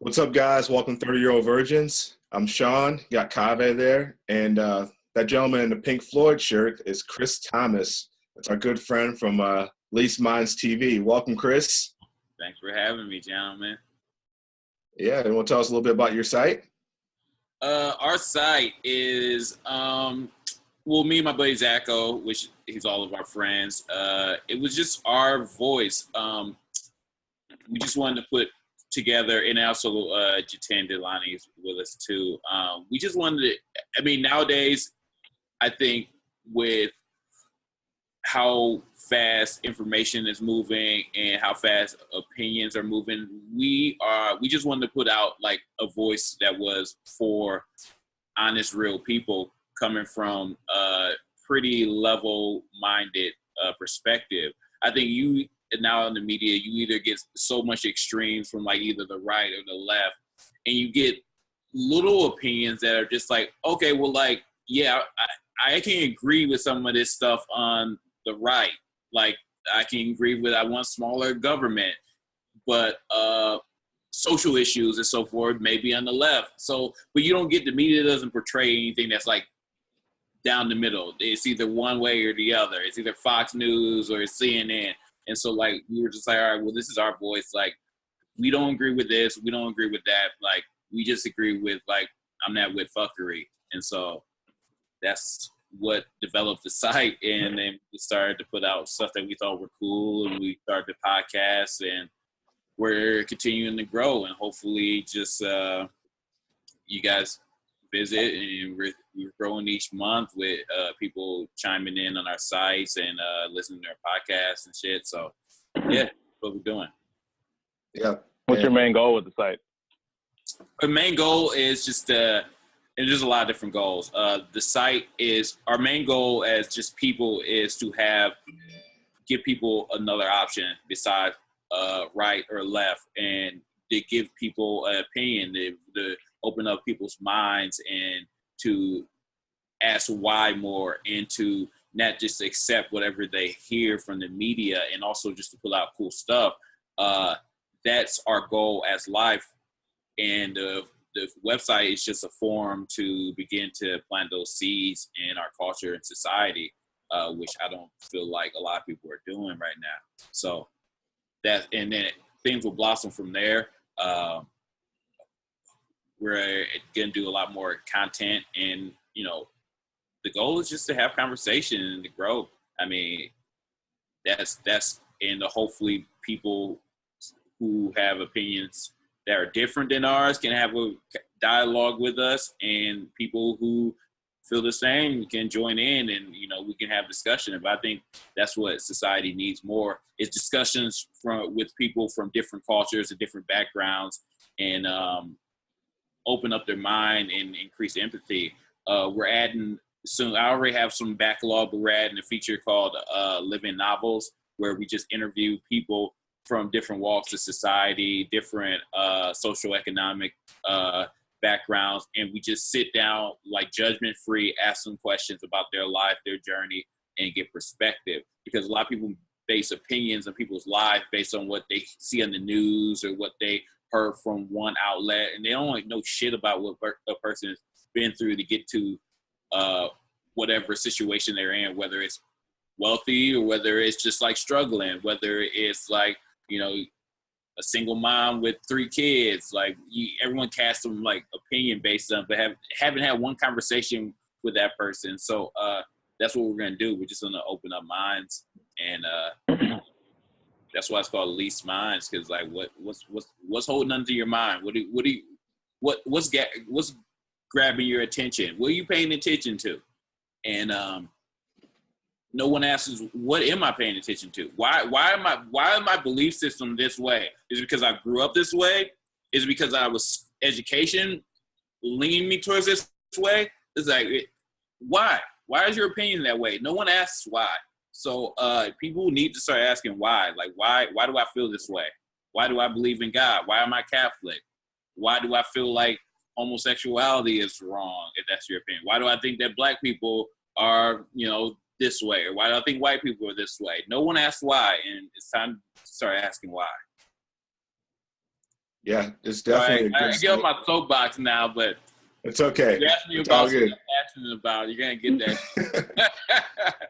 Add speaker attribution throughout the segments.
Speaker 1: What's up, guys? Welcome, 30-Year-Old Virgins. I'm Sean. Got Kaveh there. And that gentleman in the Pink Floyd shirt is Chris Thomas. That's our good friend from Least Minds TV. Welcome, Chris.
Speaker 2: Thanks for having me, gentlemen.
Speaker 1: Yeah, and want to tell us a little bit about your site?
Speaker 2: Our site is, me and my buddy Zacho, which he's all of our friends. It was just our voice. We just wanted to put together, and also Jatan Delani is with us too. We just wanted to, nowadays, I think with how fast information is moving and how fast opinions are moving, we just wanted to put out like a voice that was for honest, real people coming from a pretty level-minded perspective. I think now in the media, you either get so much extremes from like either the right or the left, and you get little opinions that are just like, okay, well, like, yeah, I can agree with some of this stuff on the right. Like, I can agree with, I want smaller government, but social issues and so forth, maybe on the left. So, but you don't get, the media doesn't portray anything that's like down the middle. It's either one way or the other. It's either Fox News or CNN. And so, like, we were just like, all right, well, this is our voice. Like, we don't agree with this. We don't agree with that. Like, we just agree with, like, I'm not with fuckery. And so that's what developed the site. And then we started to put out stuff that we thought were cool. And we started to podcast. And we're continuing to grow. And hopefully just you guys visit. And we're growing each month with people chiming in on our sites and listening to our podcasts and shit. So, yeah, that's what we're doing.
Speaker 1: Yeah.
Speaker 3: What's your main goal with the site?
Speaker 2: Our main goal is just and there's a lot of different goals. The site is, our main goal as just people is to give people another option besides right or left, and to give people an opinion, to open up people's minds and to ask why more, and to not just accept whatever they hear from the media, and also just to pull out cool stuff. That's our goal as life. And the website is just a forum to begin to plant those seeds in our culture and society, which I don't feel like a lot of people are doing right now. So and then things will blossom from there. We're going to do a lot more content, and, you know, the goal is just to have conversation and to grow. I mean, that's and hopefully people who have opinions that are different than ours can have a dialogue with us, and people who feel the same can join in, and, you know, we can have discussion. But I think that's what society needs more, is discussions with people from different cultures and different backgrounds, and open up their mind and increase empathy. We're adding soon. I already have some backlog, but we're adding a feature called Living Novels, where we just interview people from different walks of society, different social economic backgrounds, and we just sit down, like, judgment free, ask them questions about their life, their journey, and get perspective. Because a lot of people base opinions on people's life based on what they see on the news or what they heard from one outlet, and they don't know shit about what a person has been through to get to whatever situation they're in, whether it's wealthy or whether it's just like struggling, whether it's like, you know, a single mom with 3 kids. Like, everyone casts some like opinion based on, but haven't had one conversation with that person. So that's what we're gonna do. We're just gonna open up minds, and that's why it's called Least Minds, because like what's holding onto your mind? What's grabbing your attention? What are you paying attention to? And no one asks, what am I paying attention to? Why am my belief system this way? Is it because I grew up this way? Is it because education leaning me towards this way? It's like, why? Why is your opinion that way? No one asks why. So people need to start asking why. Like, why do I feel this way? Why do I believe in God? Why am I Catholic? Why do I feel like homosexuality is wrong, if that's your opinion? Why do I think that black people are, you know, this way? Or why do I think white people are this way? No one asks why, and it's time to start asking why.
Speaker 1: Yeah, it's
Speaker 2: All right,
Speaker 1: definitely a good
Speaker 2: I get on
Speaker 1: scene.
Speaker 2: my soapbox now, but
Speaker 1: It's okay.
Speaker 2: you ask me
Speaker 1: It's all
Speaker 2: about something
Speaker 1: good.
Speaker 2: I'm passionate about, you're gonna get that.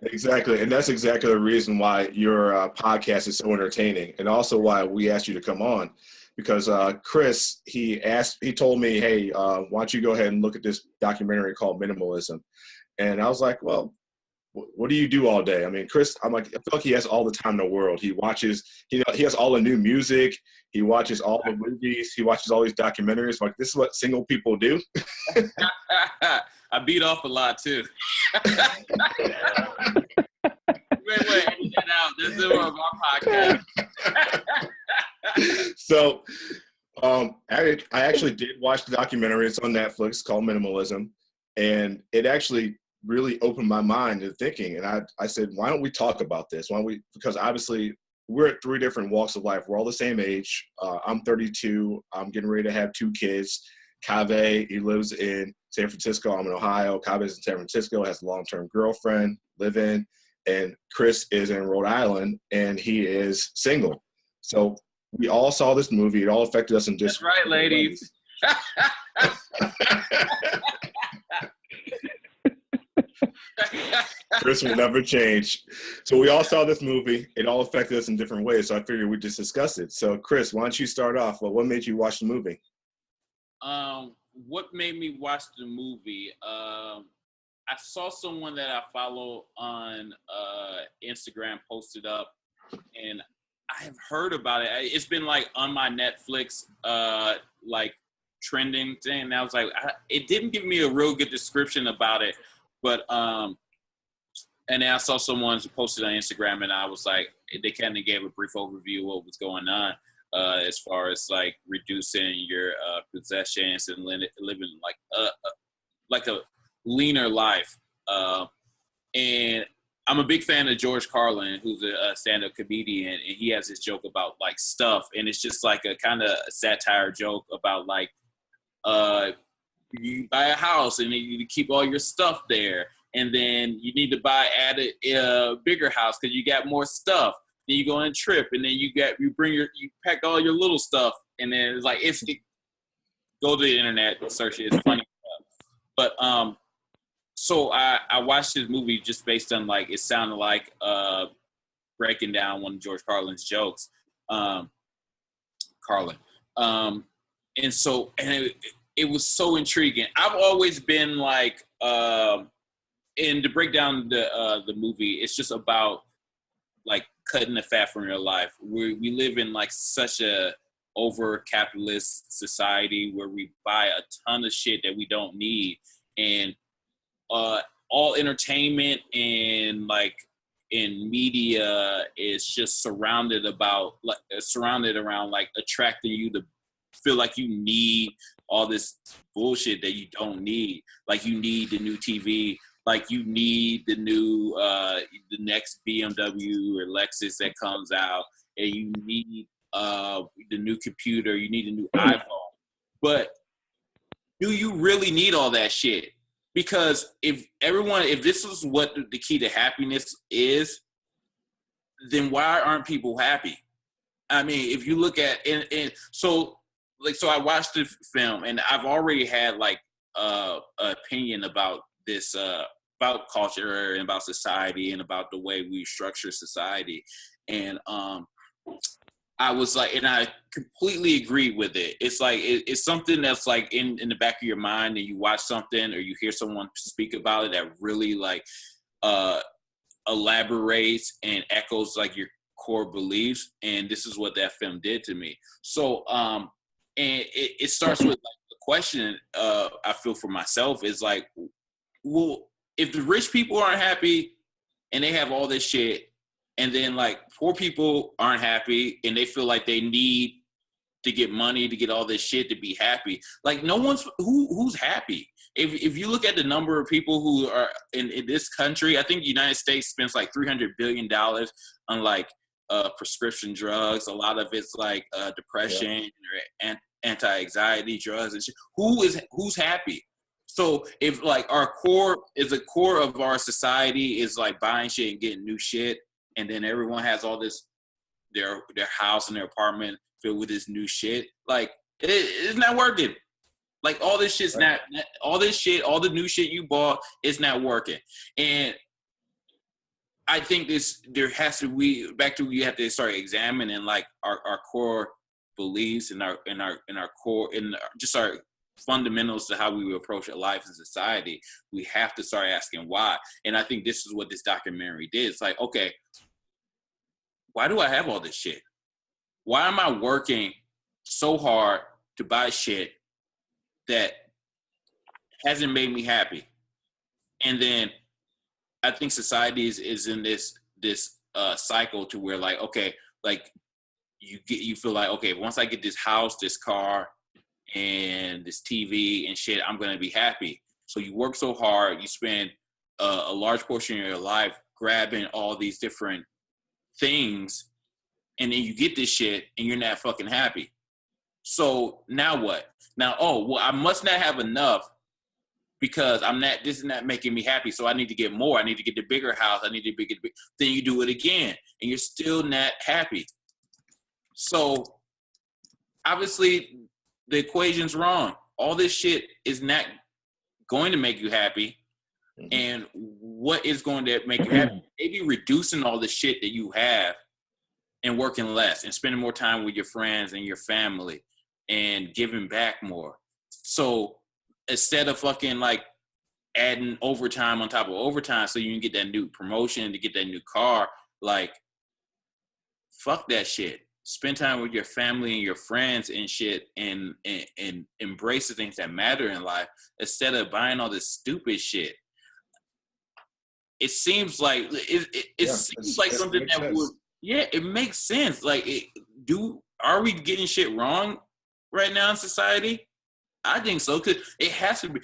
Speaker 1: Exactly. And that's exactly the reason why your podcast is so entertaining, and also why we asked you to come on. Because Chris, he told me, hey, why don't you go ahead and look at this documentary called Minimalism? And I was like, well, what do you do all day? I mean, Chris, I'm like, I feel like he has all the time in the world. He watches, he has all the new music. He watches all the movies. He watches all these documentaries. Like, this is what single people do.
Speaker 2: I beat off a lot too. Wait, edit that out. This is one of our podcast.
Speaker 1: So, I actually did watch the documentary. It's on Netflix called Minimalism, and it actually really opened my mind to thinking. And I said, why don't we talk about this? Why don't we? Because obviously we're at 3 different walks of life. We're all the same age. I'm 32. I'm getting ready to have 2 kids. Kaveh, he lives in San Francisco. I'm in Ohio. Kaveh's in San Francisco, has a long-term girlfriend, live in. And Chris is in Rhode Island, and he is single. So we all saw this movie. It all affected us in just.
Speaker 2: That's right, ladies.
Speaker 1: Chris will never change. So we all saw this movie. It all affected us in different ways. So I figured we'd just discuss it. So Chris, why don't you start off? Well, what made you watch the movie?
Speaker 2: What made me watch the movie? I saw someone that I follow on Instagram posted up, and I have heard about it. It's been like on my Netflix like trending thing, and I was like, it didn't give me a real good description about it, but and then I saw someone posted on Instagram, and I was like, they kind of gave a brief overview of what was going on as far as like reducing your possessions and living like a leaner life. And I'm a big fan of George Carlin, who's a stand-up comedian, and he has this joke about like stuff, and it's just like a kind of satire joke about like you buy a house and then you keep all your stuff there, and then you need to add a bigger house because you got more stuff. Then you go on a trip, and then you pack all your little stuff, and then it's like go to the internet and search it. It's funny, but so I watched this movie just based on like it sounded like breaking down one of George Carlin's jokes, Carlin, and it was so intriguing. I've always been like, and to break down the movie, it's just about like cutting the fat from your life. We live in like such a over capitalist society where we buy a ton of shit that we don't need, and all entertainment and like in media is just surrounded around like attracting you to feel like you need all this bullshit that you don't need. Like you need the new TV, like you need the new the next BMW or Lexus that comes out, and you need the new computer, you need a new iPhone. But do you really need all that shit? Because if this is what the key to happiness is, then why aren't people happy? I mean, if you look at so I watched the film, and I've already had like an opinion about this, about culture and about society and about the way we structure society, and I was like, and I completely agree with it. It's like it's something that's like in the back of your mind, and you watch something or you hear someone speak about it that really like elaborates and echoes like your core beliefs. And this is what that film did to me. So and it starts with like the question I feel for myself is like, well, if the rich people aren't happy and they have all this shit, and then like poor people aren't happy and they feel like they need to get money to get all this shit to be happy. Like no one's who's happy. If you look at the number of people who are in this country, I think the United States spends like $300 billion on like prescription drugs. A lot of it's like depression or anti-anxiety drugs and shit. Who's happy? So if like our core of our society is like buying shit and getting new shit, and then everyone has all this, their house and their apartment filled with this new shit. Like, It's not working. Like all this shit's
Speaker 1: Right.
Speaker 2: not all this shit, all the new shit you bought, it's not working. And I think there has to we have to start examining like our core beliefs and our core and just our fundamentals to how we would approach our life in society. We have to start asking why. And I think this is what this documentary did. It's like, okay, why do I have all this shit? Why am I working so hard to buy shit that hasn't made me happy? And then I think society is in this cycle to where like, okay, like you feel like, okay, once I get this house, this car, and this TV and shit, I'm gonna be happy. So you work so hard, you spend a large portion of your life grabbing all these different things, and then you get this shit and you're not fucking happy. So now what? Now, oh, well, I must not have enough because this is not making me happy. So I need to get more. I need to get the bigger house. I need to get then you do it again and you're still not happy. So obviously the equation's wrong. All this shit is not going to make you happy. Mm-hmm. And what is going to make you happy? Maybe reducing all the shit that you have and working less and spending more time with your friends and your family and giving back more. So instead of fucking like adding overtime on top of overtime so you can get that new promotion, to get that new car, like fuck that shit. Spend time with your family and your friends and shit and embrace the things that matter in life instead of buying all this stupid shit. It seems like it seems like something that sense. It makes sense. Like are we getting shit wrong right now in society? I think so, because it has to be.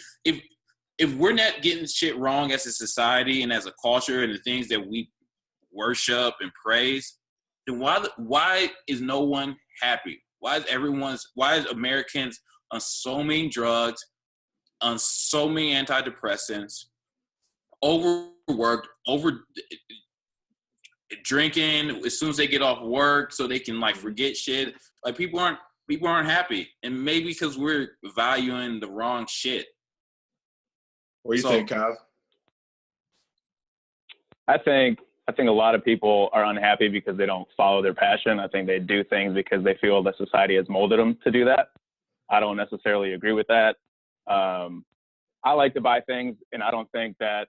Speaker 2: If we're not getting shit wrong as a society and as a culture and the things that we worship and praise, then why is no one happy? Why is Americans on so many drugs, on so many antidepressants, overworked, over drinking as soon as they get off work so they can like forget shit? Like people aren't happy, and maybe because we're valuing the wrong shit.
Speaker 1: What do you think, Kav?
Speaker 3: I think a lot of people are unhappy because they don't follow their passion. I think they do things because they feel that society has molded them to do that. I don't necessarily agree with that. I like to buy things, and I don't think that,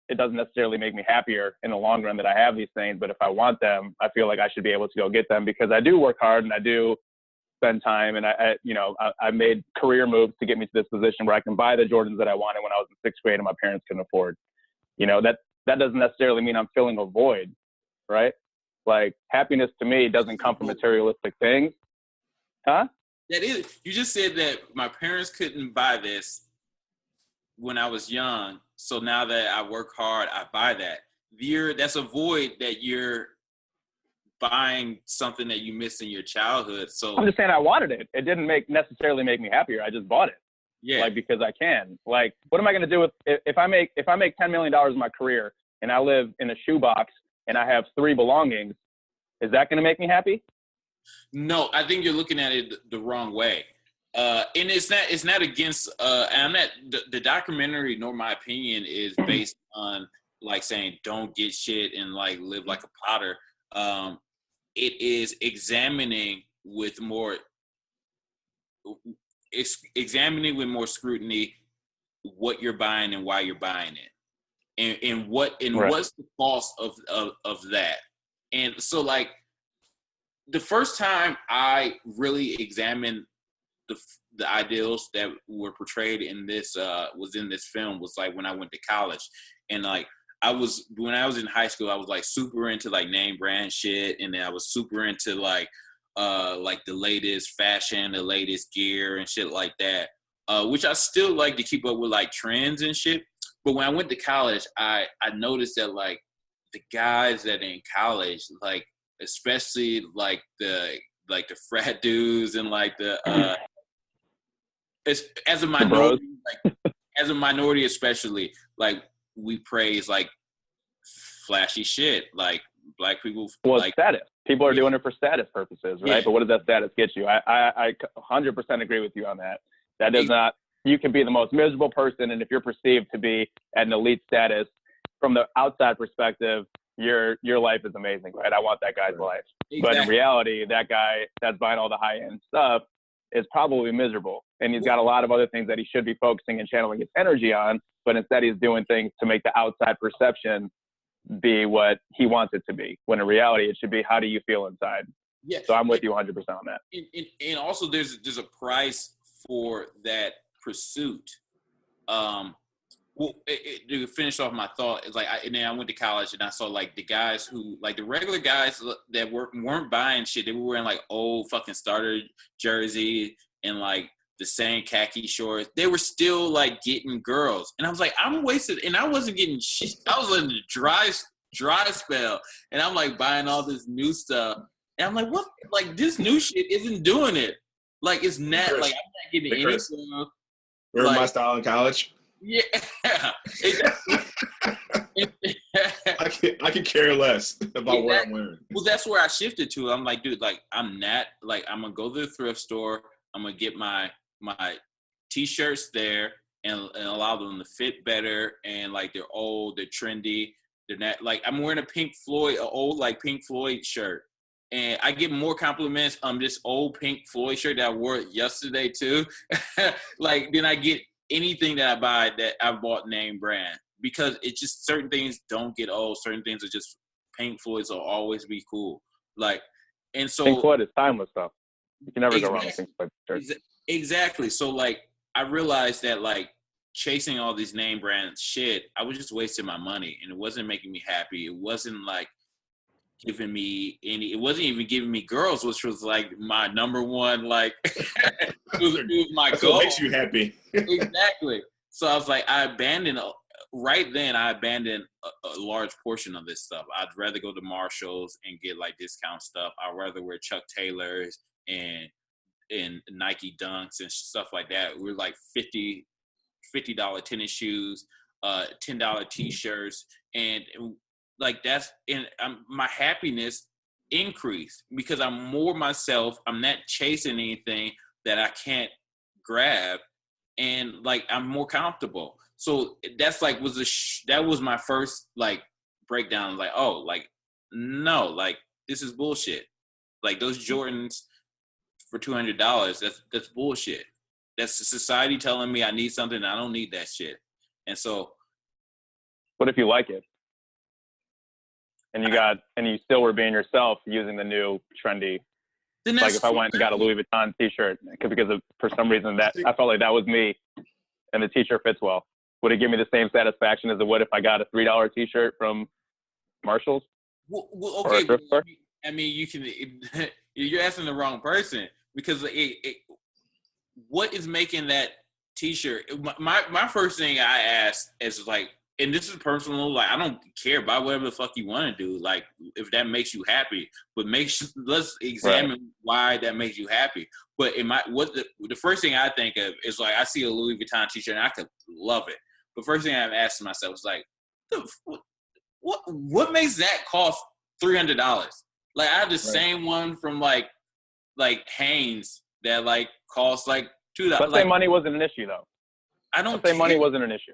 Speaker 3: it doesn't necessarily make me happier in the long run that I have these things. But if I want them, I feel like I should be able to go get them because I do work hard and I do spend time, and I made career moves to get me to this position where I can buy the Jordans that I wanted when I was in 6th grade and my parents couldn't afford. That doesn't necessarily mean I'm filling a void, right? Like happiness to me doesn't come from materialistic things. Huh?
Speaker 2: You just said that my parents couldn't buy this when I was young. So now that I work hard, I buy that. That's a void that you're buying something that you missed in your childhood. So
Speaker 3: I'm just saying I wanted it. It didn't necessarily make me happier. I just bought it. Yeah. Like, because I can. Like, what am I going to do with if I make $10 million in my career and I live in a shoebox and I have 3 belongings? Is that going to make me happy?
Speaker 2: No, I think you're looking at it the wrong way. And it's not against, and the documentary, nor my opinion, is based on like saying don't get shit and like live like a potter. It is examining with more scrutiny what you're buying and why you're buying it, and what's the cost of that. And so like the first time I really examined the ideals that were portrayed in this was in this film was like when I went to college. And like when I was in high school, I was like super into like name brand shit, and then I was super into like the latest fashion, the latest gear and shit like that, which I still like to keep up with like trends and shit. But when I went to college, I noticed that like the guys that are in college, like especially like the frat dudes and like the as a minority especially, like we praise like flashy shit, like Black people.
Speaker 3: Well,
Speaker 2: like
Speaker 3: status. People are doing it for status purposes, right?
Speaker 2: Yeah.
Speaker 3: But what does that status get you? I 100% agree with you on that. That does not. You can be the most miserable person, and if you're perceived to be at an elite status, from the outside perspective, your life is amazing, right? I want that guy's life.
Speaker 2: Exactly.
Speaker 3: But in reality, that guy that's buying all the high-end stuff is probably miserable. And he's got a lot of other things that he should be focusing and channeling his energy on, but instead he's doing things to make the outside perception be what he wants it to be. When in reality, it should be, how do you feel inside?
Speaker 2: Yeah.
Speaker 3: So I'm with you 100% on that.
Speaker 2: And also there's a price for that pursuit. Well, to finish off my thought, it's like, and then I went to college and I saw like the guys who, like the regular guys that weren't buying shit. They were wearing like old fucking starter jersey and like the same khaki shorts. They were still like getting girls, and I was like, I'm wasted, and I wasn't getting shit. I was in the dry spell, and I'm like buying all this new stuff, and I'm like, what? Like this new shit isn't doing it. Like it's not
Speaker 1: Chris,
Speaker 2: like I'm not getting any stuff.
Speaker 1: Remember
Speaker 2: like,
Speaker 1: my style in college?
Speaker 2: Yeah.
Speaker 1: I can care less about what I'm wearing.
Speaker 2: Well, that's where I shifted to. I'm like, dude, like I'm not like I'm gonna go to the thrift store. I'm gonna get my t-shirts there and allow them to fit better. And like they're old, they're trendy. They're not like I'm wearing an old like Pink Floyd shirt. And I get more compliments on this old Pink Floyd shirt that I wore yesterday too. Like then I get anything that I buy that I bought name brand, because it's just certain things don't get old. Certain things are just Pink Floyd's will always be cool. Like, and so
Speaker 3: Pink Floyd is timeless stuff. You can never go wrong with Pink Floyd shirts.
Speaker 2: Exactly. So like I realized that like chasing all these name brand shit, I was just wasting my money and it wasn't making me happy. It wasn't like giving me it wasn't even giving me girls, which was like my number one, like it was my
Speaker 1: That's
Speaker 2: goal.
Speaker 1: What makes you happy.
Speaker 2: Exactly. So I was like, I abandoned a large portion of this stuff. I'd rather go to Marshall's and get like discount stuff. I'd rather wear Chuck Taylors and Nike Dunks and stuff like that. We're like $50 tennis shoes, $10 t-shirts, and like that's, and my happiness increased because I'm more myself. I'm not chasing anything that I can't grab, and like I'm more comfortable. So that's like that was my first like breakdown. Like, oh, like no, like this is bullshit. Like those Jordans for $200, that's bullshit. That's the society telling me I need something and I don't need that shit. And so,
Speaker 3: what if you like it? And you still were being yourself using the new trendy. Like if I went and got a Louis Vuitton t-shirt for some reason that I felt like that was me and the t-shirt fits well, would it give me the same satisfaction as it would if I got a $3 t-shirt from Marshall's?
Speaker 2: Well, okay.
Speaker 3: Or a thrift store?
Speaker 2: I mean, you're asking the wrong person, because what is making that t-shirt? My first thing I asked is like, and this is personal, like I don't care about whatever the fuck you want to do, like if that makes you happy, but let's examine why that makes you happy. But the first thing I think of is like I see a Louis Vuitton t-shirt and I could love it. But first thing I'm asking myself is like, what makes that cost $300? Like I have the same one from like Hanes that like costs like $2.
Speaker 3: Let's say money wasn't an issue though.
Speaker 2: Let's
Speaker 3: say money wasn't an issue.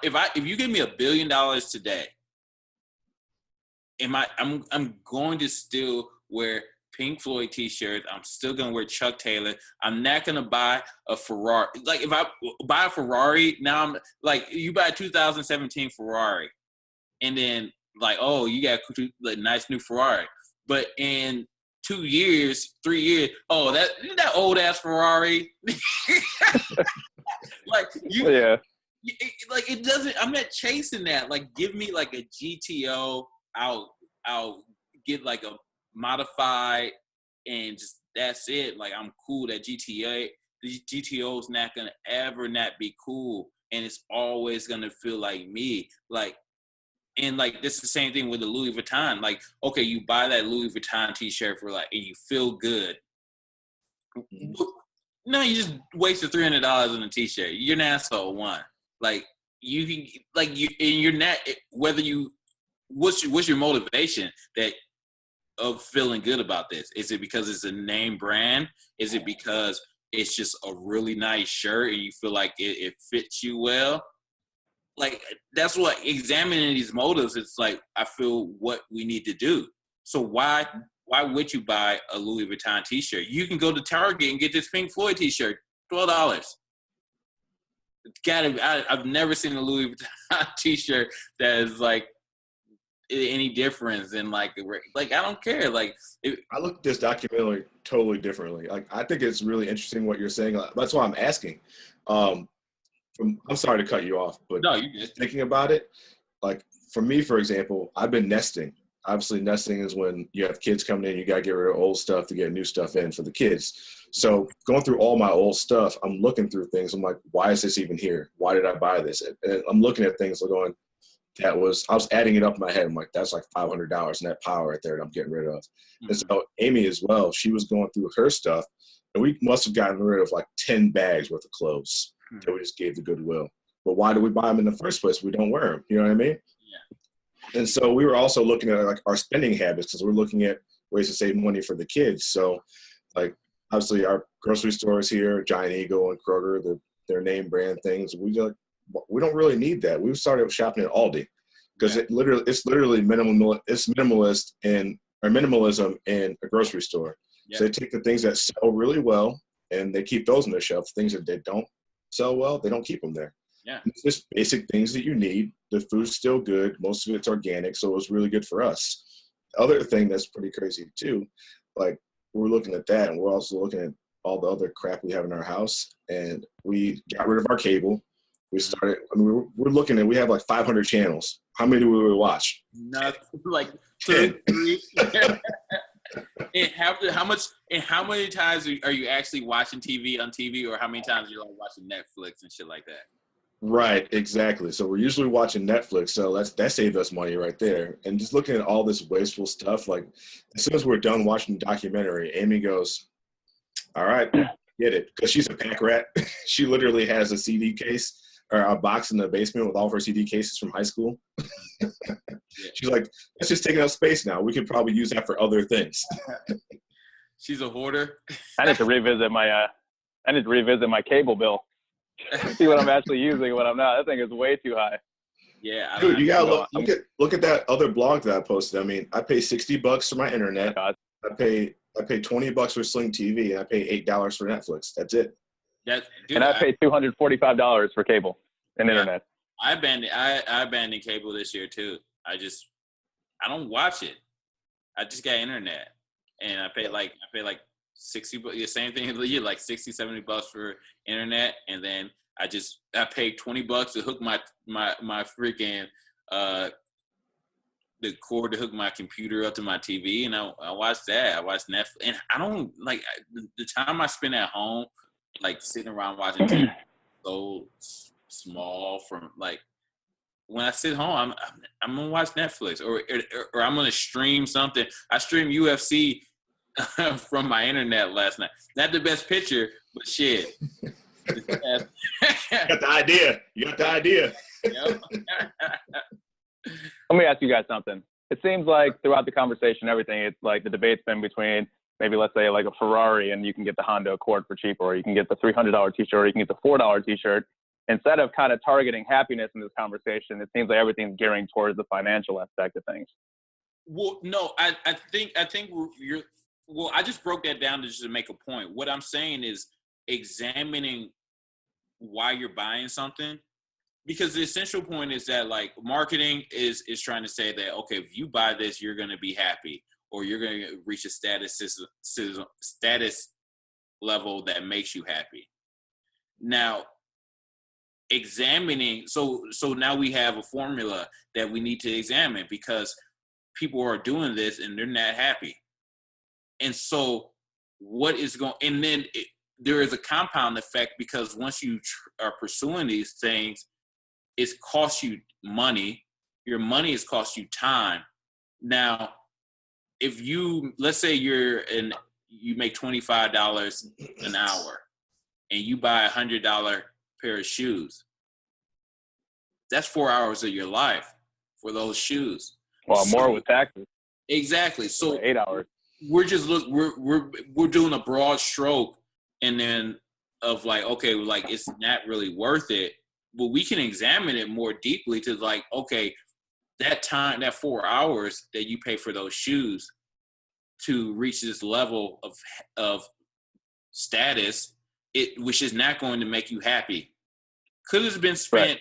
Speaker 2: If you give me $1 billion today, I'm going to still wear Pink Floyd t-shirts. I'm still gonna wear Chuck Taylor. I'm not gonna buy a Ferrari. Like if I buy a Ferrari now, I'm like, you buy a 2017 Ferrari, and then like, oh, you got a nice new Ferrari, but in 2 years, 3 years, oh, that old ass Ferrari. Like
Speaker 3: yeah.
Speaker 2: Like it doesn't. I'm not chasing that. Like, give me like a GTO. I'll get like a modified, and just that's it. Like I'm cool. That the GTO is not gonna ever not be cool, and it's always gonna feel like me. Like, and like this is the same thing with the Louis Vuitton. Like, okay, you buy that Louis Vuitton t-shirt for like, and you feel good. No, you just wasted $300 on a t-shirt. You're an asshole. One. Like you can, like you, and you're not, whether you what's your motivation of feeling good about this? Is it because it's a name brand? Is it because it's just a really nice shirt and you feel like it fits you well? Like, that's what examining these motives. It's like, I feel what we need to do. So why would you buy a Louis Vuitton t-shirt? You can go to Target and get this Pink Floyd t-shirt, $12. I've never seen a Louis Vuitton t-shirt that is like any difference in like I don't care. Like,
Speaker 1: I look at this documentary totally differently. Like, I think it's really interesting what you're saying. That's why I'm asking. I'm sorry to cut you off, but
Speaker 2: no, you just
Speaker 1: thinking about it, like for me, for example, I've been nesting. Obviously, nesting is when you have kids coming in, you got to get rid of old stuff to get new stuff in for the kids. So going through all my old stuff, I'm looking through things. I'm like, why is this even here? Why did I buy this? And I'm looking at things like going, I was adding it up in my head. I'm like, that's like $500 net power right there that I'm getting rid of. Mm-hmm. And so Amy as well, she was going through her stuff, and we must have gotten rid of like 10 bags worth of clothes that we just gave to Goodwill. But why do we buy them in the first place? We don't wear them. You know what I mean? Yeah. And so we were also looking at like our spending habits, because we're looking at ways to save money for the kids. So like obviously our grocery stores here, Giant Eagle and Kroger, their name brand things, we don't really need that. We started shopping at Aldi because it's literally minimalism in a grocery store. Yeah. So they take the things that sell really well and they keep those on their shelf. Things that they don't sell well, they don't keep them there.
Speaker 2: Yeah.
Speaker 1: It's just basic things that you need. The food's still good. Most of it's organic, so it was really good for us. The other thing that's pretty crazy too, like we're looking at that, and we're also looking at all the other crap we have in our house, and we got rid of our cable. We started, we're looking at, we have like 500 channels. How many do we watch?
Speaker 2: Nothing, like 2, 3. And how many times are you actually watching TV on TV, or how many times are you like watching Netflix and shit like that?
Speaker 1: Right, exactly. So we're usually watching Netflix, so that saved us money right there. And just looking at all this wasteful stuff, like as soon as we're done watching the documentary, Amy goes, all right, get it. Because she's a pack rat. She literally has a CD case or a box in the basement with all of her CD cases from high school. She's like, that's just taking up space now. We could probably use that for other things.
Speaker 2: She's a hoarder.
Speaker 3: I need to revisit my cable bill. See what I'm actually using and what I'm not. That thing is way too high.
Speaker 2: Yeah,
Speaker 1: dude, you gotta look at that other blog that I posted. I mean, I pay $60 for my internet. I pay $20 for Sling TV, and I pay $8 for Netflix. That's it.
Speaker 3: And I pay $245 for cable and internet.
Speaker 2: I abandoned cable this year too. I don't watch it. I just got internet, and I pay like $60. The same thing like $60-$70 for internet, and then I paid $20 to hook my freaking the cord to hook my computer up to my TV, and I watched that. I watched Netflix, and I don't like the time I spend at home, like sitting around watching TV, so small. From like when I sit home, I'm gonna watch Netflix or I'm gonna stream something. I streamed UFC from my internet last night. Not the best picture, but shit.
Speaker 1: You got the idea.
Speaker 3: Yep. Let me ask you guys something. It seems like throughout the conversation, everything, it's like the debate's been between maybe, let's say, like a Ferrari, and you can get the Honda Accord for cheaper, or you can get the $300 t-shirt, or you can get the $4 t-shirt. Instead of kind of targeting happiness in this conversation, it seems like everything's gearing towards the financial aspect of things.
Speaker 2: Well, no, I think I just broke that down to make a point. What I'm saying is examining why you're buying something, because the essential point is that like marketing is trying to say that, okay, if you buy this, you're going to be happy, or you're going to reach a status level that makes you happy. Now, examining, so now we have a formula that we need to examine, because people are doing this and they're not happy. And so and then there is a compound effect, because once you are pursuing these things, it costs you money. Your money has cost you time. Now, if let's say you make $25 an hour and you buy a $100 pair of shoes, that's 4 hours of your life for those shoes.
Speaker 3: Well, more with taxes.
Speaker 2: Exactly. So
Speaker 3: 8 hours.
Speaker 2: We're just we're doing a broad stroke, and then of like, okay, like it's not really worth it. But we can examine it more deeply to like, okay, that time, that 4 hours that you pay for those shoes to reach this level of status, which is not going to make you happy, could have been spent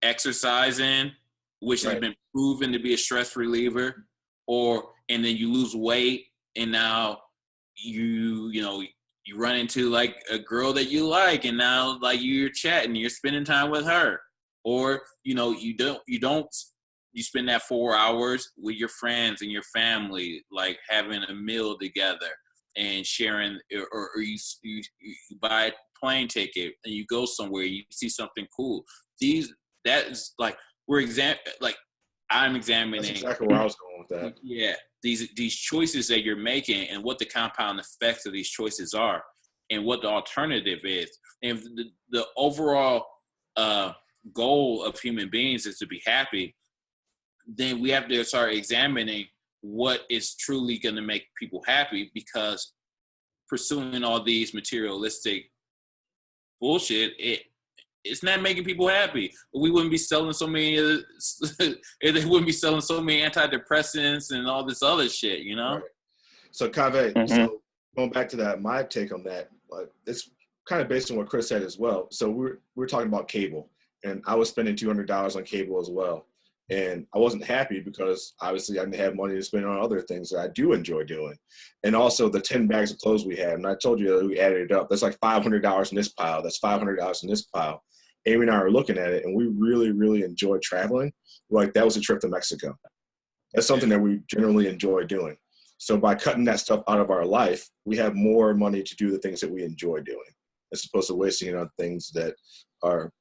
Speaker 2: exercising, which has been proven to be a stress reliever, and then you lose weight, and now you run into like a girl that you like, and now like you're chatting, you're spending time with her, or you spend that 4 hours with your friends and your family, like having a meal together and sharing, or you buy a plane ticket and you go somewhere, you see something cool. That is like I'm examining.
Speaker 1: That's exactly where I was going with that.
Speaker 2: Yeah, these choices that you're making, and what the compound effects of these choices are, and what the alternative is. And if the overall goal of human beings is to be happy, then we have to start examining what is truly going to make people happy, because pursuing all these materialistic bullshit, it's not making people happy. We wouldn't be selling so many. They wouldn't be selling so many antidepressants and all this other shit, you know.
Speaker 1: Right. So Kaveh, so going back to that, my take on that, it's kind of based on what Chris said as well. So we're talking about cable, and I was spending $200 on cable as well, and I wasn't happy because obviously I didn't have money to spend on other things that I do enjoy doing, and also the 10 bags of clothes we had. And I told you that we added it up. That's like $500 in this pile. That's $500 in this pile. Amy and I are looking at it, and we really, really enjoy traveling. Like, that was a trip to Mexico. That's something that we generally enjoy doing. So by cutting that stuff out of our life, we have more money to do the things that we enjoy doing, as opposed to wasting it on things that are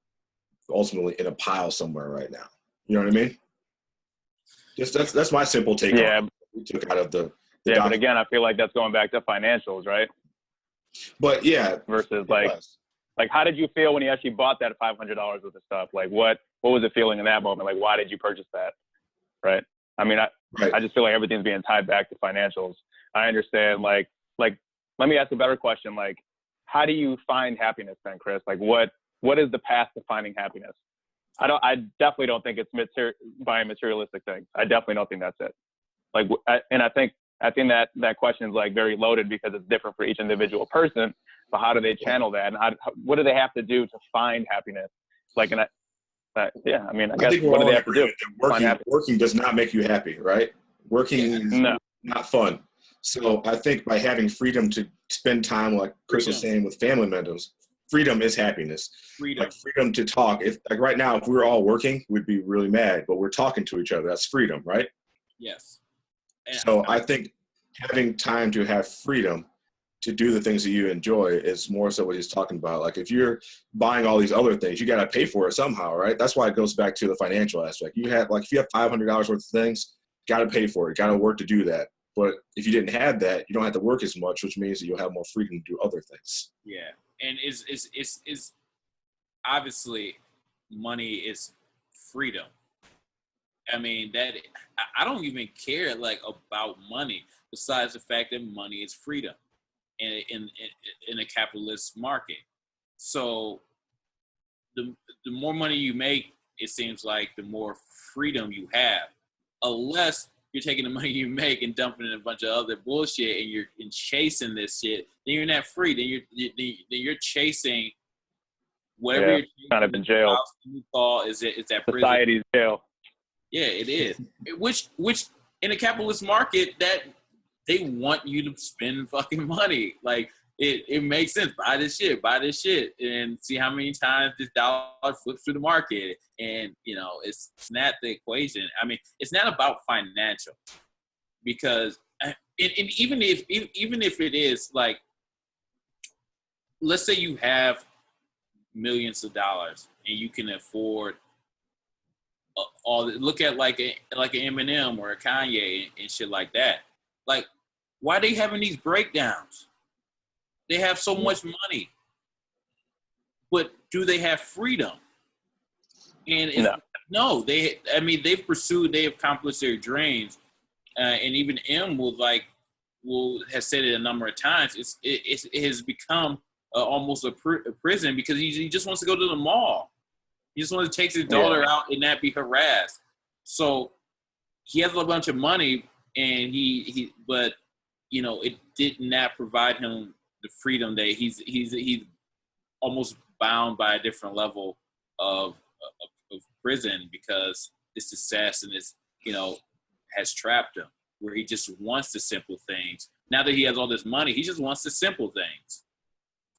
Speaker 1: ultimately in a pile somewhere right now. You know what I mean? Just that's my simple take on it. We took out of the
Speaker 3: but again, I feel like that's going back to financials, right?
Speaker 1: But yeah,
Speaker 3: versus like, how did you feel when you actually bought that $500 worth of stuff? Like, what was it feeling in that moment? Like, why did you purchase that? Right. I mean, I just feel like everything's being tied back to financials. I understand. Like, let me ask a better question. Like, how do you find happiness then, Chris? Like, what is the path to finding happiness? I definitely don't think it's buying materialistic things. I definitely don't think that's it. Like, and I think that question is like very loaded because it's different for each individual person. So how do they channel that, and what do they have to do to find happiness? Like, I guess what do they have to do?
Speaker 1: Working does not make you happy, right? Working is not fun. So I think by having freedom to spend time, like Chris was saying, with family members, freedom is happiness. Freedom to talk. If like right now, if we were all working, we'd be really mad, but we're talking to each other. That's freedom, right?
Speaker 2: Yes.
Speaker 1: So I think having time to have freedom to do the things that you enjoy is more so what he's talking about. Like, if you're buying all these other things, you got to pay for it somehow, right? That's why it goes back to the financial aspect. If you have $500 worth of things, got to pay for it, got to work to do that. But if you didn't have that, you don't have to work as much, which means that you'll have more freedom to do other things.
Speaker 2: Yeah. And is obviously money is freedom. I mean, that I don't even care like about money, besides the fact that money is freedom in a capitalist market. So the more money you make, it seems like the more freedom you have, unless you're taking the money you make and dumping in a bunch of other bullshit, and you're chasing this shit. Then you're not free. Then you're chasing whatever you're chasing.
Speaker 3: Kind of in jail.
Speaker 2: Is that prison?
Speaker 3: Society's jail.
Speaker 2: Yeah, it is. Which in a capitalist market, that they want you to spend fucking money. Like, it makes sense. Buy this shit, and see how many times this dollar flips through the market. And it's not the equation. I mean, it's not about financial, because even if it is, like, let's say you have millions of dollars and you can afford look at like an Eminem or a Kanye and shit like that. Like, why are they having these breakdowns? They have so much money, but do they have freedom? And No, they've accomplished their dreams, and even M has said it a number of times. It has become almost a prison because he just wants to go to the mall. He just wants to take his daughter out and not be harassed. So he has a bunch of money, and but it did not provide him the freedom that he's almost bound by a different level of prison because this success and this has trapped him where he just wants the simple things. Now that he has all this money, he just wants the simple things.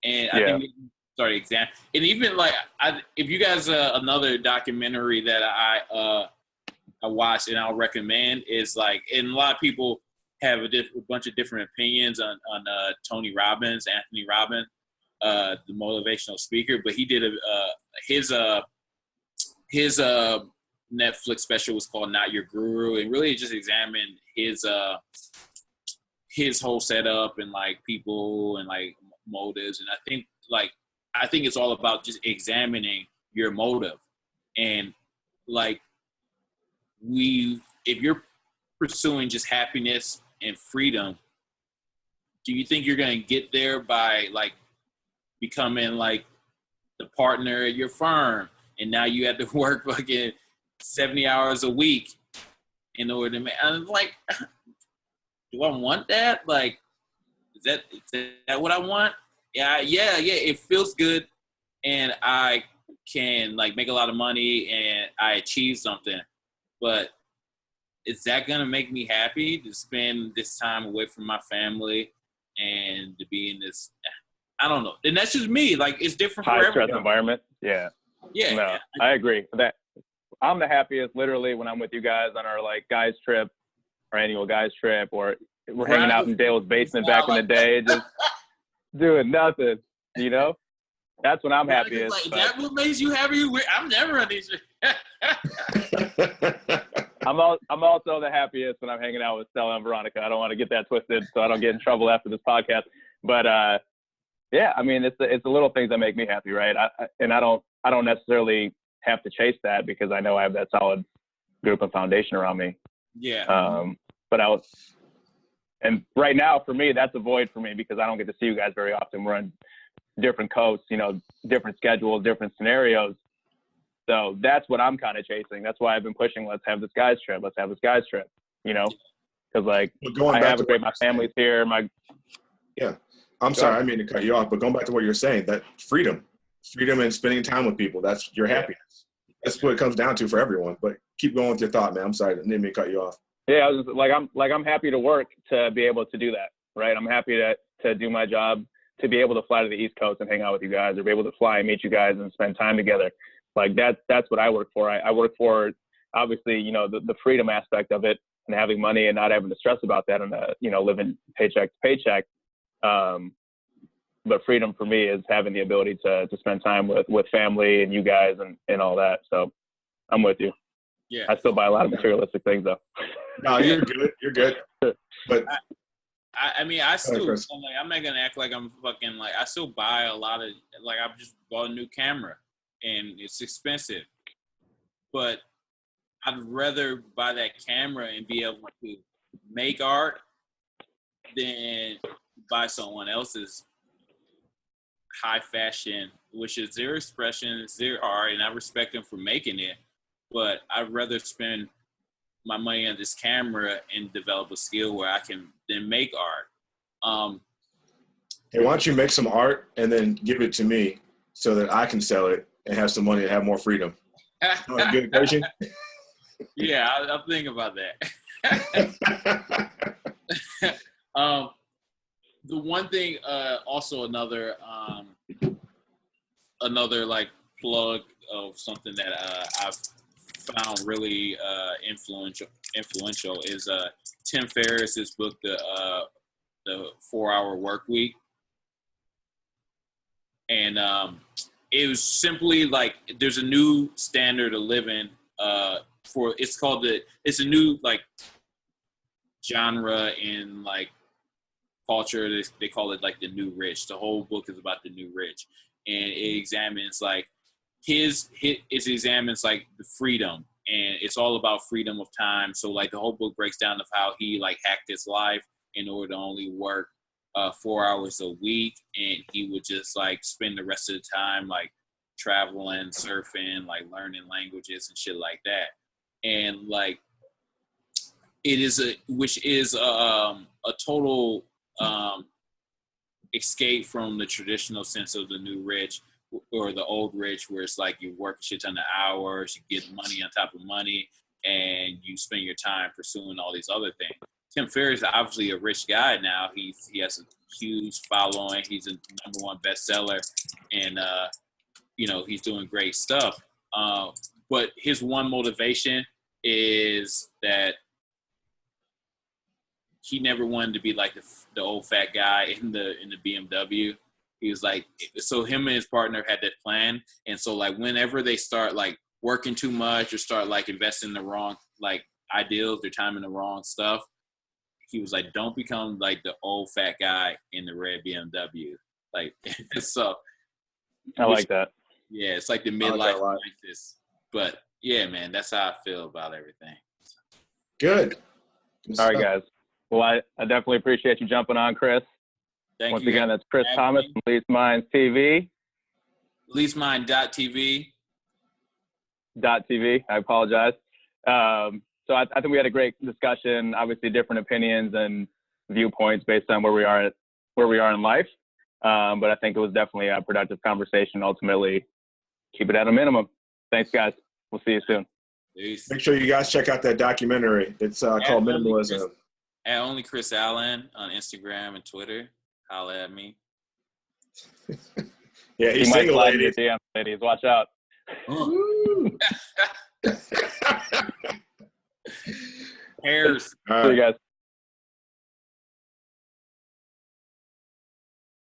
Speaker 2: And I think we can start exam. And even if you guys another documentary that I watched and I'll recommend is and a lot of people have a bunch of different opinions on Anthony Robbins, the motivational speaker, but he did his Netflix special was called Not Your Guru, and really just examined his whole setup and people and motives. And I think it's all about just examining your motive. And if you're pursuing just happiness and freedom, do you think you're going to get there by becoming the partner at your firm, and now you have to work fucking 70 hours a week in order to make? I'm do I want that? Is that what I want? Yeah. It feels good, and I can make a lot of money, and I achieve something. But is that gonna make me happy to spend this time away from my family and to be in this? I don't know, and that's just me. It's different for everyone.
Speaker 3: High stress environment. Yeah.
Speaker 2: Yeah.
Speaker 3: No, I agree. That I'm the happiest literally when I'm with you guys on our guys trip, our annual guys trip, or we're hanging out in Dale's basement back in the day, just doing nothing. That's when I'm happiest.
Speaker 2: That what makes you happy? I'm never on these.
Speaker 3: I'm also the happiest when I'm hanging out with Stella and Veronica. I don't want to get that twisted, so I don't get in trouble after this podcast. But yeah, I mean, it's the little things that make me happy, right? I don't necessarily have to chase that because I know I have that solid group and foundation around me.
Speaker 2: Yeah.
Speaker 3: And right now for me, that's a void for me because I don't get to see you guys very often. We're on different coasts, different schedules, different scenarios. So that's what I'm kind of chasing. That's why I've been pushing. Let's have this guys trip. Because my family's here.
Speaker 1: Yeah. I'm sorry, I didn't mean to cut you off, but going back to what you're saying, that freedom and spending time with people, that's your happiness. That's what it comes down to for everyone. But keep going with your thought, man. I'm sorry, I didn't mean to cut you off.
Speaker 3: Yeah, I was I'm happy to work to be able to do that, right? I'm happy to do my job, to be able to fly to the East Coast and hang out with you guys, or be able to fly and meet you guys and spend time together. That's what I work for. I work for, obviously, the freedom aspect of it and having money and not having to stress about that and, living paycheck to paycheck. But freedom for me is having the ability to spend time with family and you guys and all that. So I'm with you.
Speaker 2: Yeah.
Speaker 3: I still buy a lot of materialistic things though.
Speaker 1: No, you're good. You're good. But
Speaker 2: I mean, I still, I'm not gonna act like I'm fucking I still buy a lot of, I've just bought a new camera and it's expensive, but I'd rather buy that camera and be able to make art than buy someone else's high fashion, which is their expression, it's their art, and I respect them for making it, but I'd rather spend my money on this camera and develop a skill where I can then make art.
Speaker 1: Hey, why don't you make some art and then give it to me so that I can sell it and have some money and have more freedom? A good equation?
Speaker 2: Yeah, I'll think about that. The one thing, also another plug of something that I've found really influential is Tim Ferriss's book, the 4-Hour Work Week, and it was simply there's a new standard of living it's a new genre in culture. They call it the new rich. The whole book is about the new rich, and it examines his examines like the freedom, and it's all about freedom of time. So like the whole book breaks down of how he like hacked his life in order to only work 4 hours a week, and he would just like spend the rest of the time like traveling, surfing, like learning languages and shit like that. And like it is a total escape from the traditional sense of the new rich or the old rich, where it's like you work a shit ton of hours, you get money on top of money, and you spend your time pursuing all these other things. Tim Ferriss is obviously a rich guy now. He has a huge following. He's a #1 bestseller, and you know, he's doing great stuff. But his one motivation is that he never wanted to be like the old fat guy in the BMW. He was like, so him and his partner had that plan. And so like whenever they start like working too much or start like investing in the wrong like ideals, their time in the wrong stuff, he was like, don't become like the old fat guy in the red BMW. Like, so.
Speaker 3: I like that.
Speaker 2: Yeah, it's like the midlife crisis. But yeah, man, that's how I feel about everything.
Speaker 1: Good.
Speaker 3: All right, guys. Well, I definitely appreciate you jumping on, Chris.
Speaker 2: Thank you.
Speaker 3: Once again, that's Chris Thomas from Lease Minds TV.
Speaker 2: LeaseMind.tv.
Speaker 3: .tv. I apologize. So I think we had a great discussion. Obviously, different opinions and viewpoints based on where we are in life. But I think it was definitely a productive conversation. Ultimately, keep it at a minimum. Thanks, guys. We'll see you soon.
Speaker 2: Peace.
Speaker 1: Make sure you guys check out that documentary. It's called Minimalism.
Speaker 2: At Only Chris Allen on Instagram and Twitter. Holla at me.
Speaker 1: Yeah, he's single, ladies.
Speaker 3: DM, ladies. Watch out.
Speaker 2: Hairs.
Speaker 3: See you guys.